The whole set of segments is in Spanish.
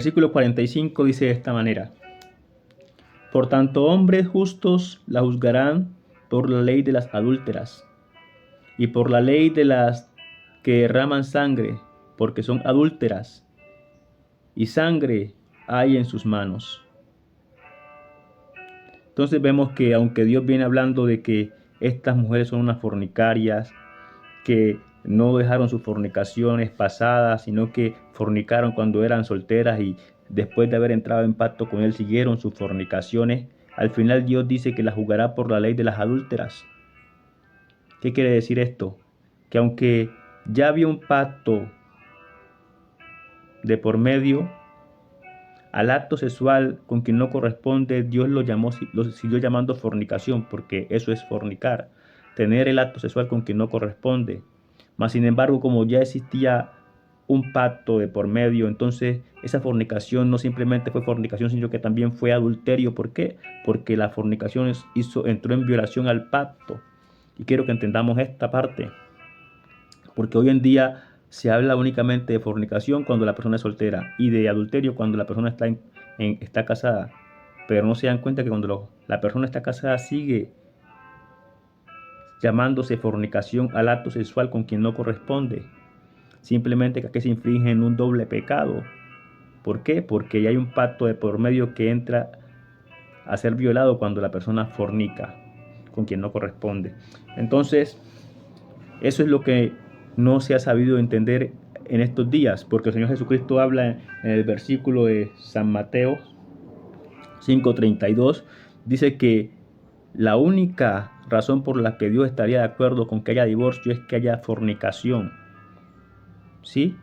Versículo 45 dice de esta manera: Por tanto, hombres justos la juzgarán por la ley de las adúlteras, y por la ley de las que derraman sangre, porque son adúlteras, y sangre hay en sus manos. Entonces vemos que aunque Dios viene hablando de que estas mujeres son unas fornicarias, que no dejaron sus fornicaciones pasadas, sino que fornicaron cuando eran solteras y después de haber entrado en pacto con Él siguieron sus fornicaciones, al final Dios dice que las juzgará por la ley de las adúlteras. ¿Qué quiere decir esto? Que aunque ya había un pacto de por medio, al acto sexual con quien no corresponde, Dios lo siguió llamando fornicación, porque eso es fornicar, tener el acto sexual con quien no corresponde. Mas sin embargo, como ya existía un pacto de por medio, entonces esa fornicación no simplemente fue fornicación, sino que también fue adulterio. ¿Por qué? Porque la fornicación entró en violación al pacto. Y quiero que entendamos esta parte, porque hoy en día se habla únicamente de fornicación cuando la persona es soltera y de adulterio cuando la persona está casada. Pero no se dan cuenta que cuando la persona está casada sigue llamándose fornicación al acto sexual con quien no corresponde. Simplemente que aquí se infringe en un doble pecado. ¿Por qué? Porque ya hay un pacto de por medio que entra a ser violado cuando la persona fornica con quien no corresponde. Entonces, eso es lo que no se ha sabido entender en estos días, porque el Señor Jesucristo habla en el versículo de San Mateo 5:32, dice que la única razón por la que Dios estaría de acuerdo con que haya divorcio es que haya fornicación, ¿sí?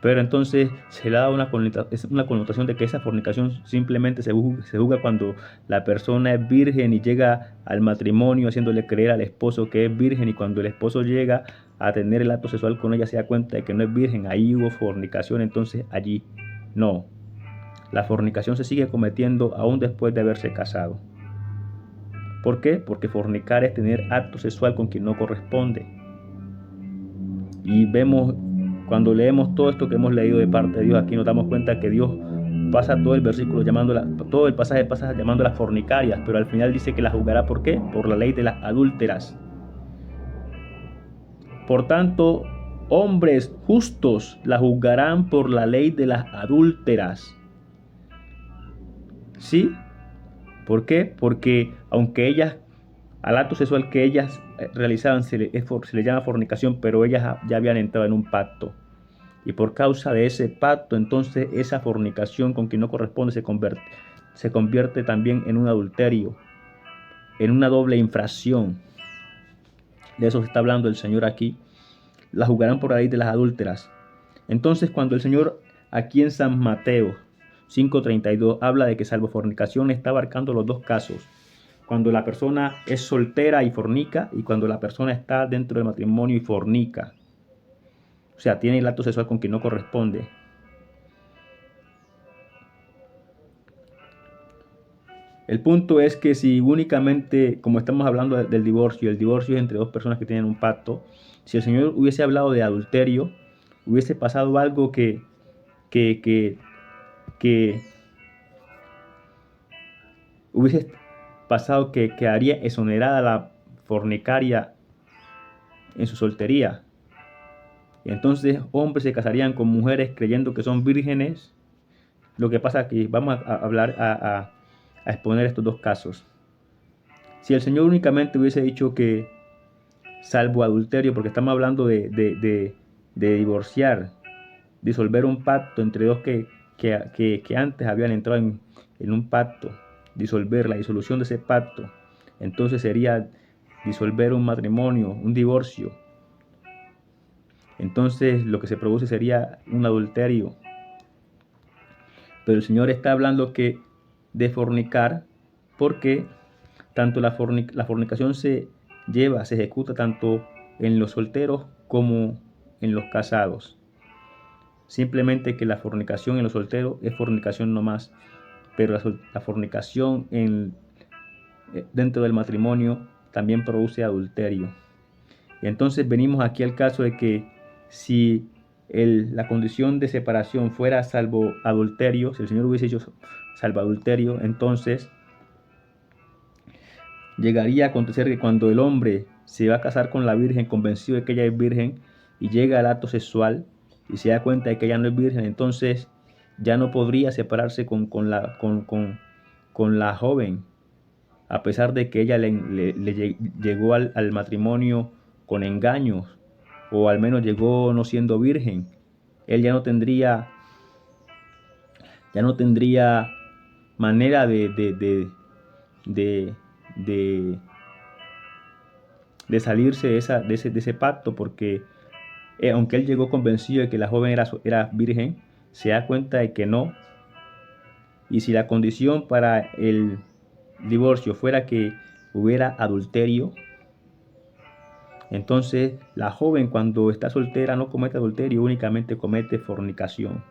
Pero entonces se le da una connotación de que esa fornicación simplemente se juzga cuando la persona es virgen y llega al matrimonio haciéndole creer al esposo que es virgen, y cuando el esposo llega a tener el acto sexual con ella se da cuenta de que no es virgen, ahí hubo fornicación. Entonces allí no, la fornicación se sigue cometiendo aún después de haberse casado. ¿Por qué? Porque fornicar es tener acto sexual con quien no corresponde. Y vemos, cuando leemos todo esto que hemos leído de parte de Dios, aquí nos damos cuenta que Dios pasa todo el versículo todo el pasaje pasa llamándolas fornicarias, pero al final dice que las juzgará. ¿Por qué? Por la ley de las adúlteras. Por tanto, hombres justos la juzgarán por la ley de las adúlteras. ¿Sí? ¿Por qué? Porque aunque ellas, al acto sexual que ellas realizaban se le llama fornicación, pero ellas ya habían entrado en un pacto. Y por causa de ese pacto, entonces esa fornicación con quien no corresponde se convierte también en un adulterio, en una doble infracción. De eso se está hablando el Señor aquí. La juzgarán por la ley de las adúlteras. Entonces, cuando el Señor aquí en San Mateo 5:32 habla de que salvo fornicación, está abarcando los dos casos: cuando la persona es soltera y fornica, y cuando la persona está dentro del matrimonio y fornica. O sea, tiene el acto sexual con quien no corresponde. El punto es que si únicamente, como estamos hablando del divorcio, el divorcio es entre dos personas que tienen un pacto, si el Señor hubiese hablado de adulterio, hubiese pasado algo que, que, que hubiese pasado que quedaría exonerada la fornicaria en su soltería. Y entonces hombres se casarían con mujeres creyendo que son vírgenes. Lo que pasa es que vamos a hablar, a exponer estos dos casos. Si el Señor únicamente hubiese dicho que salvo adulterio, porque estamos hablando de divorciar, disolver un pacto entre dos que antes habían entrado en un pacto, disolver la disolución de ese pacto, entonces sería disolver un matrimonio, un divorcio. Entonces lo que se produce sería un adulterio. Pero el Señor está hablando que de fornicar, porque tanto la fornicación se ejecuta tanto en los solteros como en los casados. Simplemente que la fornicación en los solteros es fornicación no más, pero la fornicación dentro del matrimonio también produce adulterio. Y entonces venimos aquí al caso de que si la condición de separación fuera salvo adulterio, si el Señor hubiese hecho salvo adulterio, entonces llegaría a acontecer que cuando el hombre se va a casar con la virgen, convencido de que ella es virgen, y llega al acto sexual y se da cuenta de que ella no es virgen, entonces ya no podría separarse con la joven, a pesar de que ella llegó al matrimonio con engaños, o al menos llegó no siendo virgen. Él ya no tendría manera de, de, de salirse de ese pacto, porque aunque él llegó convencido de que la joven era virgen, se da cuenta de que no. Y si la condición para el divorcio fuera que hubiera adulterio, entonces la joven, cuando está soltera, no comete adulterio, únicamente comete fornicación.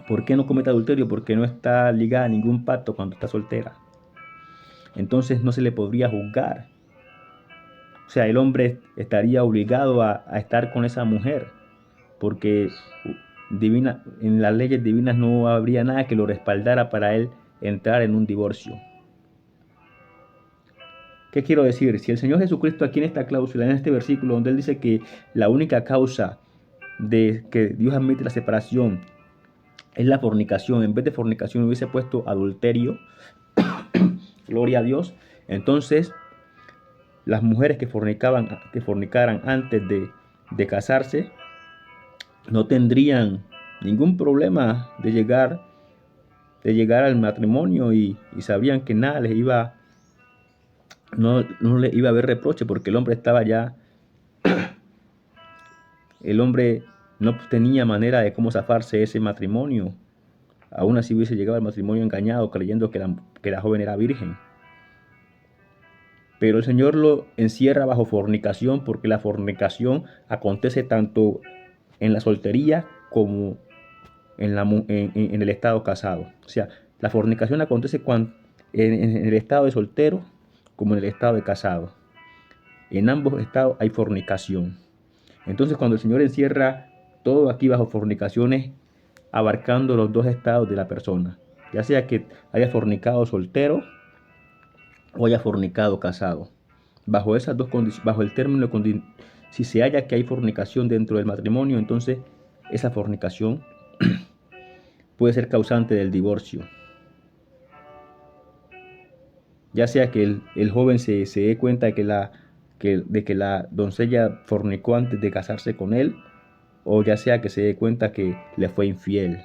¿Por qué no comete adulterio? Porque no está ligada a ningún pacto cuando está soltera. Entonces no se le podría juzgar. O sea, el hombre estaría obligado a estar con esa mujer, porque en las leyes divinas no habría nada que lo respaldara para él entrar en un divorcio. ¿Qué quiero decir? Si el Señor Jesucristo aquí en esta cláusula, en este versículo, donde Él dice que la única causa de que Dios admite la separación es la fornicación, en vez de fornicación hubiese puesto adulterio, gloria a Dios, entonces las mujeres que fornicaran antes de casarse no tendrían ningún problema de llegar al matrimonio, y sabrían que nada les iba, no le iba a haber reproche, porque el hombre estaba ya, el hombre no tenía manera de cómo zafarse de ese matrimonio. Aún así hubiese llegado al matrimonio engañado, creyendo que la joven era virgen. Pero el Señor lo encierra bajo fornicación, porque la fornicación acontece tanto en la soltería como en el estado casado. O sea, la fornicación acontece en el estado de soltero como en el estado de casado. En ambos estados hay fornicación. Entonces, cuando el Señor encierra todo aquí bajo fornicaciones, abarcando los dos estados de la persona, ya sea que haya fornicado soltero o haya fornicado casado. Bajo esas dos condiciones, bajo el término si se halla que hay fornicación dentro del matrimonio, entonces esa fornicación puede ser causante del divorcio. Ya sea que el joven se dé cuenta de que la doncella fornicó antes de casarse con él, o ya sea que se dé cuenta que le fue infiel.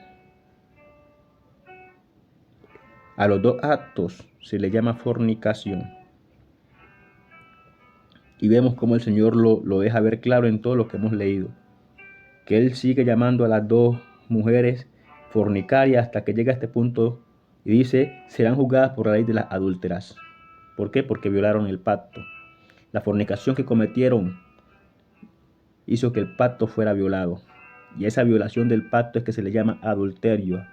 A los dos actos se le llama fornicación. Y vemos cómo el Señor lo deja ver claro en todo lo que hemos leído. Que Él sigue llamando a las dos mujeres fornicarias hasta que llega a este punto y dice: serán juzgadas por la ley de las adúlteras. ¿Por qué? Porque violaron el pacto. La fornicación que cometieron hizo que el pacto fuera violado. Y esa violación del pacto es que se le llama adulterio.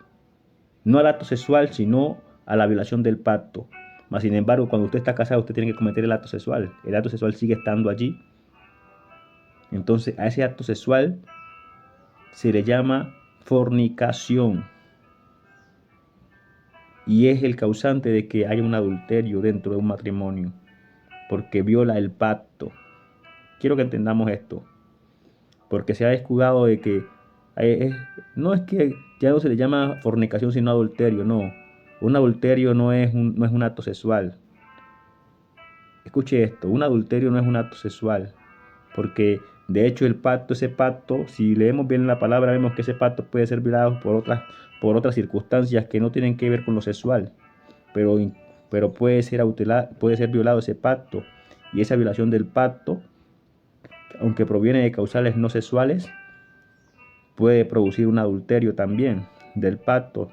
No al acto sexual, sino a la violación del pacto. Mas, sin embargo, cuando usted está casado, usted tiene que cometer el acto sexual. El acto sexual sigue estando allí. Entonces, a ese acto sexual se le llama fornicación. Y es el causante de que haya un adulterio dentro de un matrimonio, porque viola el pacto. Quiero que entendamos esto, porque se ha descuidado de que no es que ya no se le llama fornicación sino adulterio. No, un adulterio no es un acto sexual. Escuche esto: un adulterio no es un acto sexual, porque de hecho ese pacto, si leemos bien la palabra, vemos que ese pacto puede ser violado por otras circunstancias que no tienen que ver con lo sexual, pero puede ser violado ese pacto, y esa violación del pacto, aunque proviene de causales no sexuales, puede producir un adulterio también del pacto,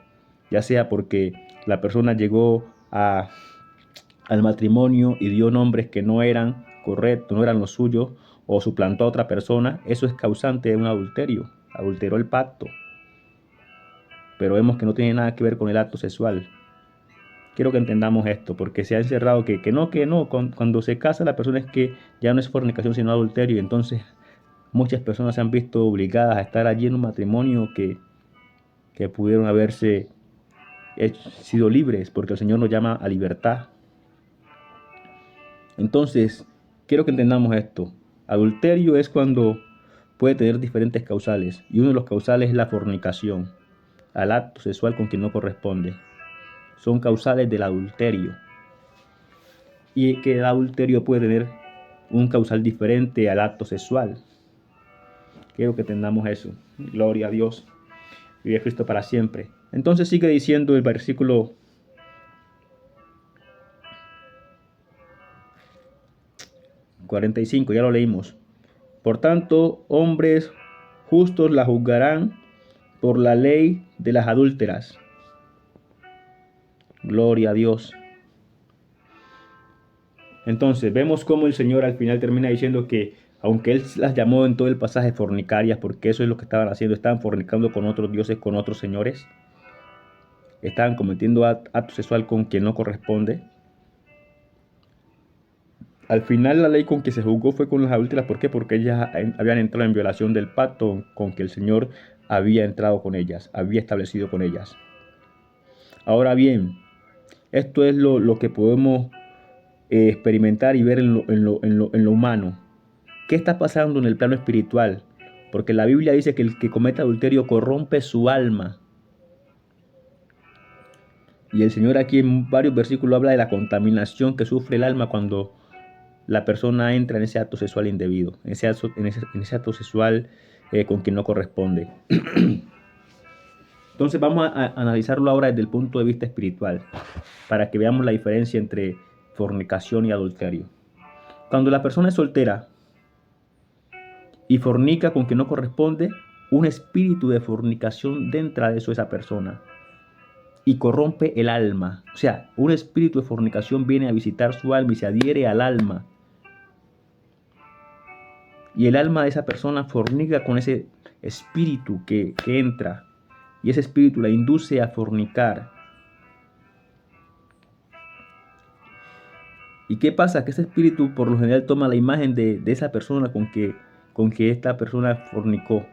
ya sea porque la persona llegó al matrimonio y dio nombres que no eran correctos, no eran los suyos, o suplantó a otra persona. Eso es causante de un adulterio, adulteró el pacto. Pero vemos que no tiene nada que ver con el acto sexual. Quiero que entendamos esto, porque se ha encerrado que no, cuando se casa la persona es que ya no es fornicación sino adulterio, y entonces muchas personas se han visto obligadas a estar allí en un matrimonio que pudieron haberse sido libres, porque el Señor nos llama a libertad. Entonces, quiero que entendamos esto. Adulterio es cuando puede tener diferentes causales, y uno de los causales es la fornicación, al acto sexual con quien no corresponde. Son causales del adulterio. Y que el adulterio puede tener un causal diferente al acto sexual. Quiero que entendamos eso. Gloria a Dios. Vive a Cristo para siempre. Entonces sigue diciendo el versículo 45, ya lo leímos. Por tanto, hombres justos la juzgarán por la ley de las adúlteras. Gloria a Dios. Entonces, vemos cómo el Señor al final termina diciendo que, aunque Él las llamó en todo el pasaje fornicarias, porque eso es lo que estaban haciendo, estaban fornicando con otros dioses, con otros señores, estaban cometiendo acto sexual con quien no corresponde. Al final la ley con que se juzgó fue con las adúlteras. ¿Por qué? Porque ellas habían entrado en violación del pacto con que el Señor había entrado con ellas, había establecido con ellas. Ahora bien, esto es lo que podemos experimentar y ver en lo humano. ¿Qué está pasando en el plano espiritual? Porque la Biblia dice que el que comete adulterio corrompe su alma. Y el Señor aquí en varios versículos habla de la contaminación que sufre el alma cuando la persona entra en ese acto sexual indebido, en ese acto sexual con quien no corresponde. Entonces vamos a analizarlo ahora desde el punto de vista espiritual, para que veamos la diferencia entre fornicación y adulterio. Cuando la persona es soltera y fornica con quien no corresponde, un espíritu de fornicación entra de esa persona y corrompe el alma. O sea, un espíritu de fornicación viene a visitar su alma y se adhiere al alma. Y el alma de esa persona fornica con ese espíritu que entra. Y ese espíritu la induce a fornicar. ¿Y qué pasa? Que ese espíritu por lo general toma la imagen de esa persona con que esta persona fornicó.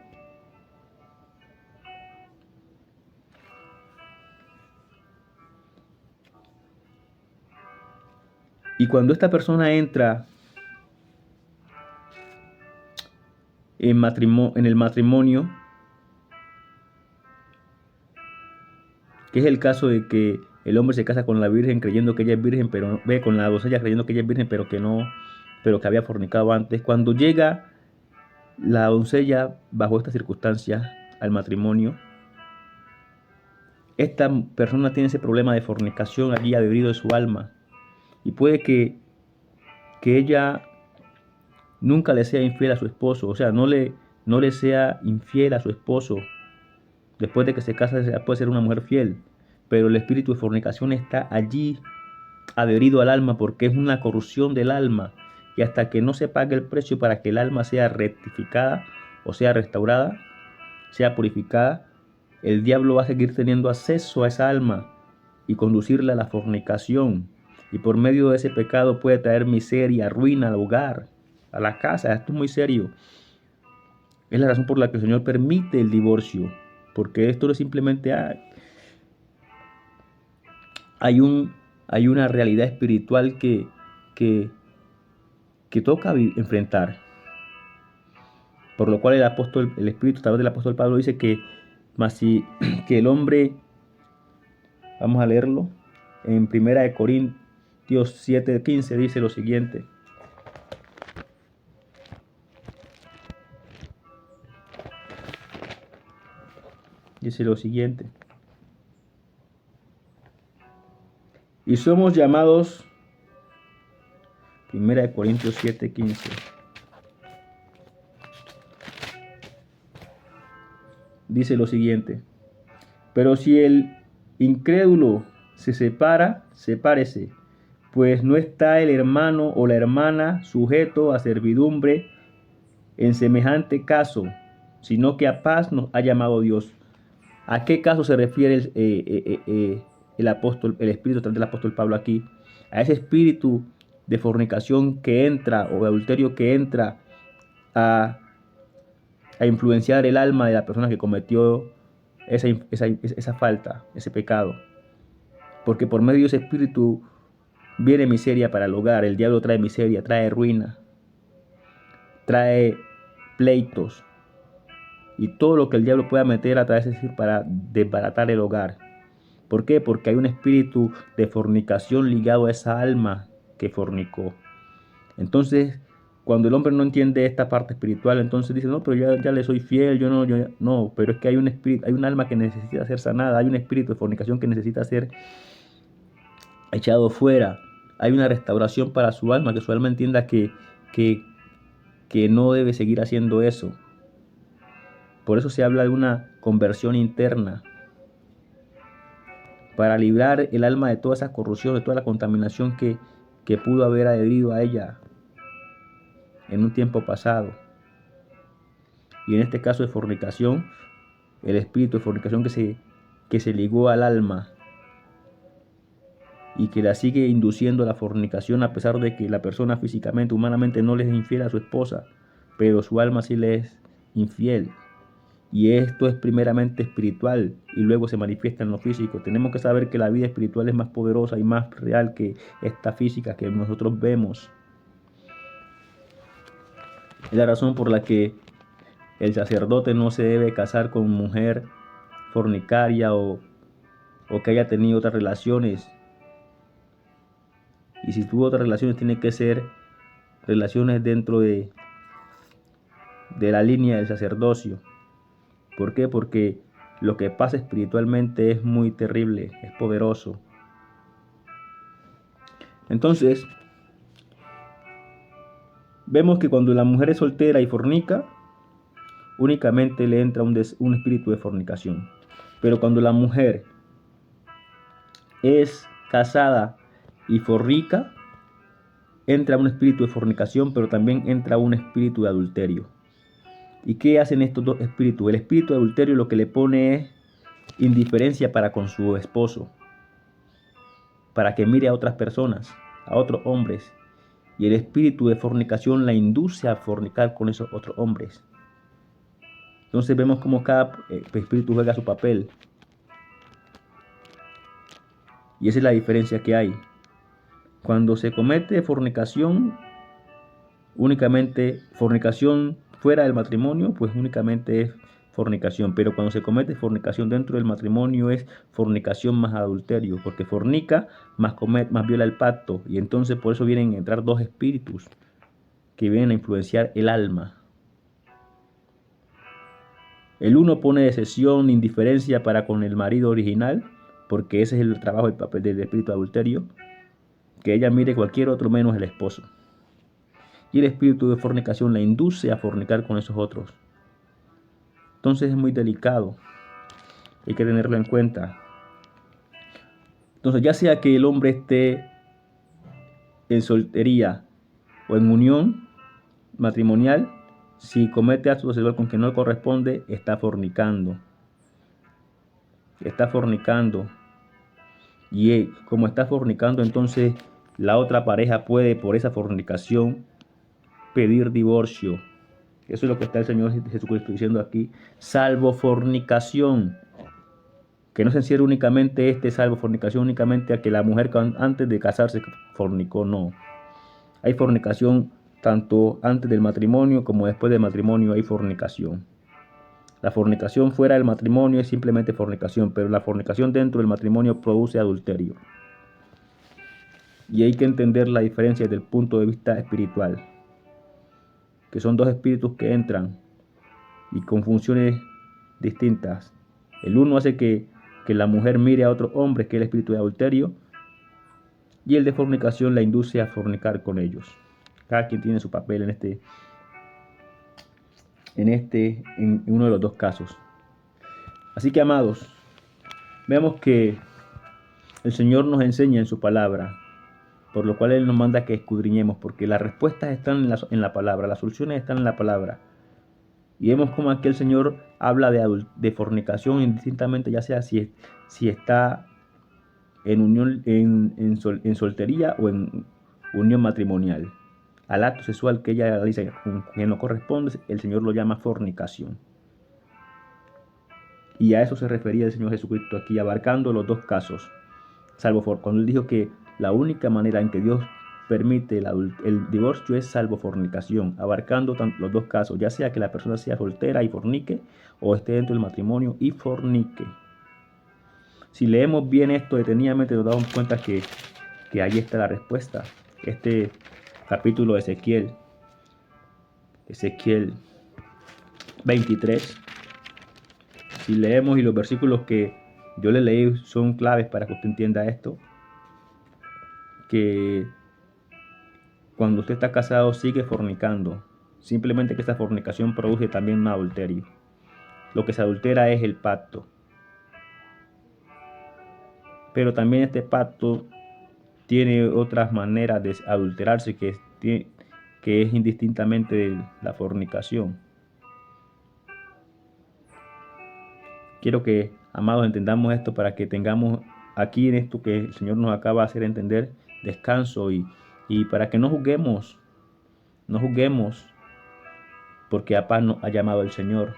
Y cuando esta persona entra en el matrimonio, que es el caso de que el hombre se casa con la virgen creyendo que ella es virgen, pero ve con la doncella creyendo que ella es virgen, pero que no, pero que había fornicado antes. Cuando llega la doncella bajo estas circunstancias al matrimonio, esta persona tiene ese problema de fornicación allí adherido de su alma. Y puede que ella nunca le sea infiel a su esposo, o sea, no le sea infiel a su esposo. Después de que se casa puede ser una mujer fiel, pero el espíritu de fornicación está allí adherido al alma porque es una corrupción del alma, y hasta que no se pague el precio para que el alma sea rectificada o sea restaurada, sea purificada, el diablo va a seguir teniendo acceso a esa alma y conducirla a la fornicación, y por medio de ese pecado puede traer miseria, ruina al hogar, a la casa. Esto es muy serio. Es la razón por la que el Señor permite el divorcio, porque esto no es simplemente hay una realidad espiritual que, que toca enfrentar. Por lo cual el Espíritu a través del apóstol Pablo dice que que el hombre, vamos a leerlo, en 1 Corintios 7:15 dice lo siguiente. Dice lo siguiente. Y somos llamados, 1 Corintios 7:15. Dice lo siguiente. Pero si el incrédulo se separa, sepárese, pues no está el hermano o la hermana sujeto a servidumbre en semejante caso, sino que a paz nos ha llamado Dios. ¿A qué caso se refiere el espíritu del apóstol Pablo aquí? A ese espíritu de fornicación que entra, o de adulterio que entra a a influenciar el alma de la persona que cometió esa falta, ese pecado. Porque por medio de ese espíritu viene miseria para el hogar. El diablo trae miseria, trae ruina, trae pleitos y todo lo que el diablo pueda meter a través de decir para desbaratar el hogar. ¿Por qué? Porque hay un espíritu de fornicación ligado a esa alma que fornicó. Entonces, cuando el hombre no entiende esta parte espiritual, entonces dice, no, pero ya le soy fiel, no, pero es que hay un espíritu, hay un alma que necesita ser sanada, hay un espíritu de fornicación que necesita ser echado fuera, hay una restauración para su alma, que su alma entienda que, que no debe seguir haciendo eso. Por eso se habla de una conversión interna, para librar el alma de toda esa corrupción, de toda la contaminación que pudo haber adherido a ella en un tiempo pasado. Y en este caso de fornicación, el espíritu de fornicación que se ligó al alma y que la sigue induciendo a la fornicación a pesar de que la persona físicamente, humanamente no le es infiel a su esposa, pero su alma sí le es infiel. Y esto es primeramente espiritual y luego se manifiesta en lo físico. Tenemos que saber que la vida espiritual es más poderosa y más real que esta física que nosotros vemos. Es la razón por la que el sacerdote no se debe casar con mujer fornicaria o que haya tenido otras relaciones. Y si tuvo otras relaciones, tiene que ser relaciones dentro de la línea del sacerdocio. ¿Por qué? Porque lo que pasa espiritualmente es muy terrible, es poderoso. Entonces, vemos que cuando la mujer es soltera y fornica, únicamente le entra un espíritu de fornicación. Pero cuando la mujer es casada y fornica, entra un espíritu de fornicación, pero también entra un espíritu de adulterio. ¿Y qué hacen estos dos espíritus? El espíritu de adulterio lo que le pone es indiferencia para con su esposo, para que mire a otras personas, a otros hombres. Y el espíritu de fornicación la induce a fornicar con esos otros hombres. Entonces vemos cómo cada espíritu juega su papel. Y esa es la diferencia que hay. Cuando se comete fornicación, únicamente fornicación fuera del matrimonio, pues únicamente es fornicación. Pero cuando se comete fornicación dentro del matrimonio es fornicación más adulterio, porque fornica más viola el pacto. Y entonces por eso vienen a entrar dos espíritus que vienen a influenciar el alma. El uno pone decepción, indiferencia para con el marido original, porque ese es el trabajo, el papel del espíritu adulterio, que ella mire cualquier otro menos el esposo. Y el espíritu de fornicación la induce a fornicar con esos otros. Entonces es muy delicado, hay que tenerlo en cuenta. Entonces ya sea que el hombre esté en soltería o en unión matrimonial, si comete acto sexual con quien no corresponde, está fornicando. Está fornicando. Y como está fornicando, entonces la otra pareja puede por esa fornicación pedir divorcio. Eso es lo que está el Señor Jesucristo diciendo aquí. Salvo fornicación. Que no se encierre únicamente salvo fornicación únicamente a que la mujer antes de casarse fornicó, no. Hay fornicación tanto antes del matrimonio como después del matrimonio hay fornicación. La fornicación fuera del matrimonio es simplemente fornicación, pero la fornicación dentro del matrimonio produce adulterio. Y hay que entender la diferencia desde el punto de vista espiritual, que son dos espíritus que entran y con funciones distintas. El uno hace que la mujer mire a otro hombre, que es el espíritu de adulterio, y el de fornicación la induce a fornicar con ellos. Cada quien tiene su papel en uno de los dos casos. Así que, amados, vemos que el Señor nos enseña en su palabra, por lo cual Él nos manda que escudriñemos, porque las respuestas están en la palabra, las soluciones están en la palabra. Y vemos como aquí el Señor habla de fornicación indistintamente, ya sea si está en unión en soltería o en unión matrimonial. al acto sexual que ella realiza con quien no corresponde, el Señor lo llama fornicación. Y a eso se refería el Señor Jesucristo aquí, abarcando los dos casos. Salvo cuando él dijo que la única manera en que Dios permite el divorcio es salvo fornicación, abarcando los dos casos, ya sea que la persona sea soltera y fornique, o esté dentro del matrimonio y fornique. Si leemos bien esto detenidamente, nos damos cuenta que ahí está la respuesta. Este capítulo de Ezequiel 23, si leemos y los versículos que yo le leí son claves para que usted entienda esto, que cuando usted está casado sigue fornicando, simplemente que esta fornicación produce también un adulterio. Lo que se adultera es el pacto, pero también este pacto tiene otras maneras de adulterarse que es indistintamente de la fornicación. Quiero que, amados, entendamos esto para que tengamos aquí en esto que el Señor nos acaba de hacer entender descanso y para que no juzguemos porque a paz nos ha llamado el Señor.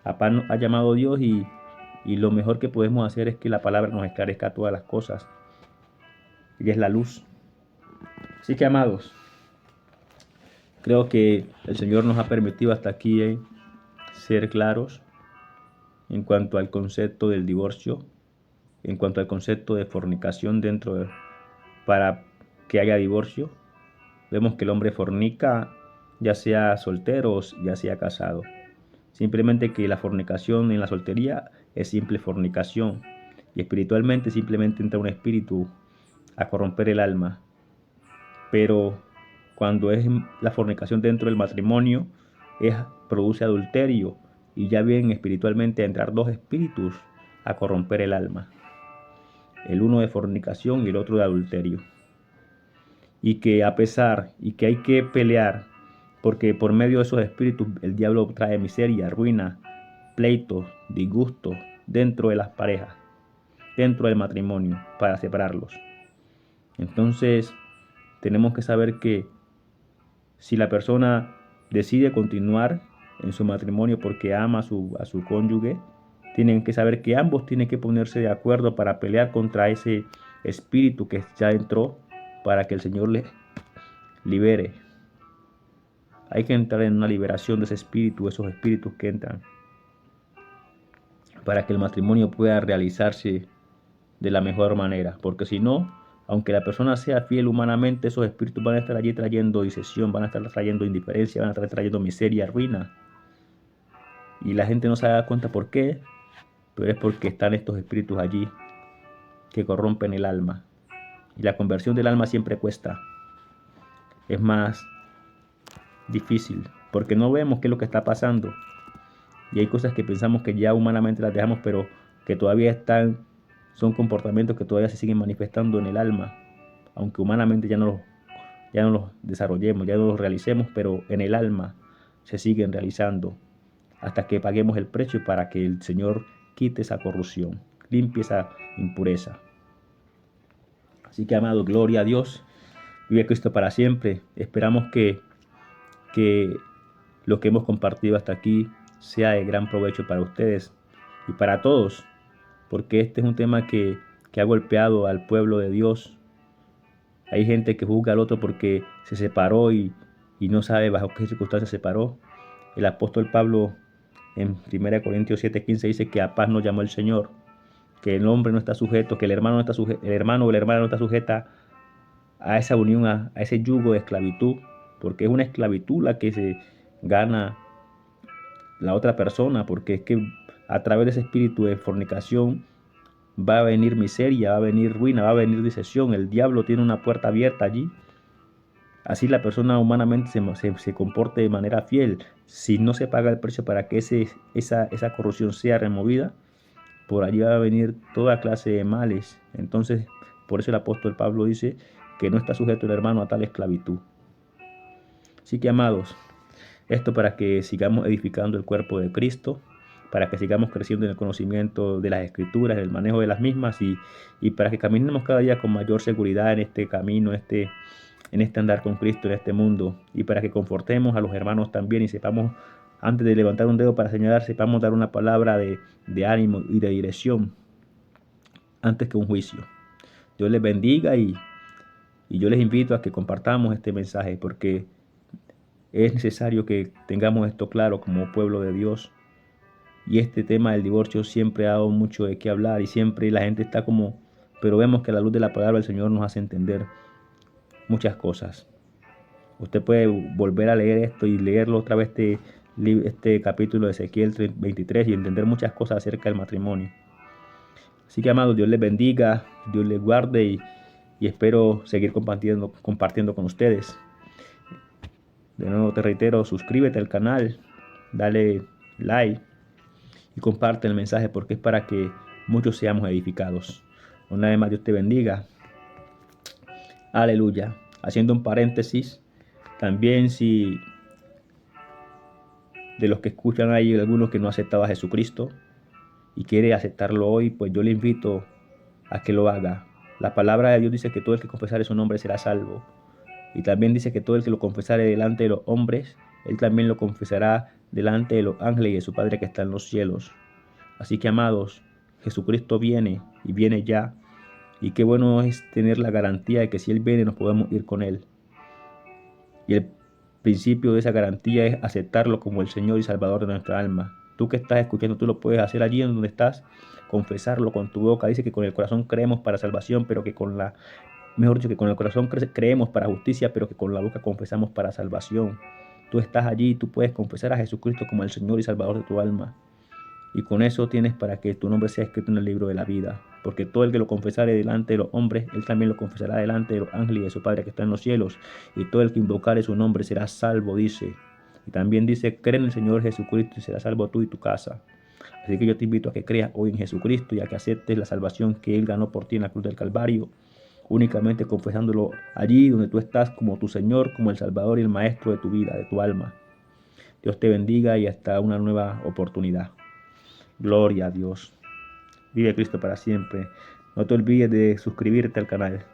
A paz nos ha llamado Dios y lo mejor que podemos hacer es que la palabra nos esclarezca todas las cosas. Ella es la luz. Así que, amados, creo que el Señor nos ha permitido hasta aquí ser claros en cuanto al concepto del divorcio, en cuanto al concepto de fornicación para que haya divorcio. Vemos que el hombre fornica ya sea soltero o ya sea casado. Simplemente que la fornicación en la soltería es simple fornicación y espiritualmente simplemente entra un espíritu a corromper el alma. Pero cuando es la fornicación dentro del matrimonio, produce adulterio y ya vienen espiritualmente a entrar dos espíritus a corromper el alma. El uno de fornicación y el otro de adulterio. Y que a pesar y que hay que pelear, porque por medio de esos espíritus el diablo trae miseria, ruina, pleitos, disgustos dentro de las parejas, dentro del matrimonio, para separarlos. Entonces, tenemos que saber que si la persona decide continuar en su matrimonio porque ama a su cónyuge, tienen que saber que ambos tienen que ponerse de acuerdo para pelear contra ese espíritu que ya entró, para que el Señor les libere. Hay que entrar en una liberación de ese espíritu, esos espíritus que entran, para que el matrimonio pueda realizarse de la mejor manera. Porque si no, aunque la persona sea fiel humanamente, esos espíritus van a estar allí trayendo disesión, van a estar trayendo indiferencia, van a estar trayendo miseria, ruina. Y la gente no se da cuenta por qué, pero es porque están estos espíritus allí que corrompen el alma. Y la conversión del alma siempre cuesta. Es más difícil, porque no vemos qué es lo que está pasando. Y hay cosas que pensamos que ya humanamente las dejamos, pero que todavía son comportamientos que todavía se siguen manifestando en el alma, aunque humanamente ya no los desarrollemos, ya no los realicemos, pero en el alma se siguen realizando hasta que paguemos el precio para que el Señor quite esa corrupción, limpie esa impureza. Así que, amado, gloria a Dios, vive Cristo para siempre. Esperamos que lo que hemos compartido hasta aquí sea de gran provecho para ustedes y para todos, porque este es un tema que ha golpeado al pueblo de Dios. Hay gente que juzga al otro porque se separó y no sabe bajo qué circunstancias se separó. El apóstol Pablo en 1 Corintios 7:15 dice que a paz nos llamó el Señor, que el hombre no está sujeto, que el hermano o la hermana no está sujeta a esa unión, a ese yugo de esclavitud, porque es una esclavitud la que se gana la otra persona, porque es que a través de ese espíritu de fornicación va a venir miseria, va a venir ruina, va a venir disesión. El diablo tiene una puerta abierta allí. Así la persona humanamente se comporte de manera fiel. Si no se paga el precio para que esa corrupción sea removida, por allí va a venir toda clase de males. Entonces, por eso el apóstol Pablo dice que no está sujeto el hermano a tal esclavitud. Así que, amados, esto para que sigamos edificando el cuerpo de Cristo, para que sigamos creciendo en el conocimiento de las Escrituras, en el manejo de las mismas y para que caminemos cada día con mayor seguridad en este camino, en este andar con Cristo en este mundo, y para que confortemos a los hermanos también y sepamos, antes de levantar un dedo para señalar, sepamos dar una palabra de ánimo y de dirección antes que un juicio. Dios les bendiga y yo les invito a que compartamos este mensaje porque es necesario que tengamos esto claro como pueblo de Dios. Y este tema del divorcio siempre ha dado mucho de qué hablar y siempre la gente está como, pero vemos que a la luz de la palabra del Señor nos hace entender muchas cosas. Usted puede volver a leer esto y leerlo otra vez este capítulo de Ezequiel 23 y entender muchas cosas acerca del matrimonio. Así que, amados, Dios les bendiga, Dios les guarde y espero seguir compartiendo con ustedes. De nuevo te reitero, suscríbete al canal, dale like y comparte el mensaje porque es para que muchos seamos edificados. Una vez más, Dios te bendiga. Aleluya. Haciendo un paréntesis, también si de los que escuchan hay algunos que no aceptaba a Jesucristo y quiere aceptarlo hoy, pues yo le invito a que lo haga. La palabra de Dios dice que todo el que confesare su nombre será salvo. Y también dice que todo el que lo confesare delante de los hombres, él también lo confesará delante de los ángeles y de su Padre que está en los cielos. Así que, amados, Jesucristo viene y viene ya. Y qué bueno es tener la garantía de que si Él viene nos podemos ir con Él. Y el principio de esa garantía es aceptarlo como el Señor y Salvador de nuestra alma. Tú que estás escuchando, tú lo puedes hacer allí en donde estás, confesarlo con tu boca. Dice que con el corazón creemos para salvación, pero que mejor dicho, que con el corazón creemos para justicia, pero que con la boca confesamos para salvación. Tú estás allí y tú puedes confesar a Jesucristo como el Señor y Salvador de tu alma. Y con eso tienes para que tu nombre sea escrito en el libro de la vida. Porque todo el que lo confesare delante de los hombres, él también lo confesará delante de los ángeles y de su Padre que está en los cielos. Y todo el que invocare su nombre será salvo, dice. Y también dice, cree en el Señor Jesucristo y serás salvo tú y tu casa. Así que yo te invito a que creas hoy en Jesucristo y a que aceptes la salvación que Él ganó por ti en la cruz del Calvario. Únicamente confesándolo allí donde tú estás como tu Señor, como el Salvador y el Maestro de tu vida, de tu alma. Dios te bendiga y hasta una nueva oportunidad. Gloria a Dios. Vive Cristo para siempre. No te olvides de suscribirte al canal.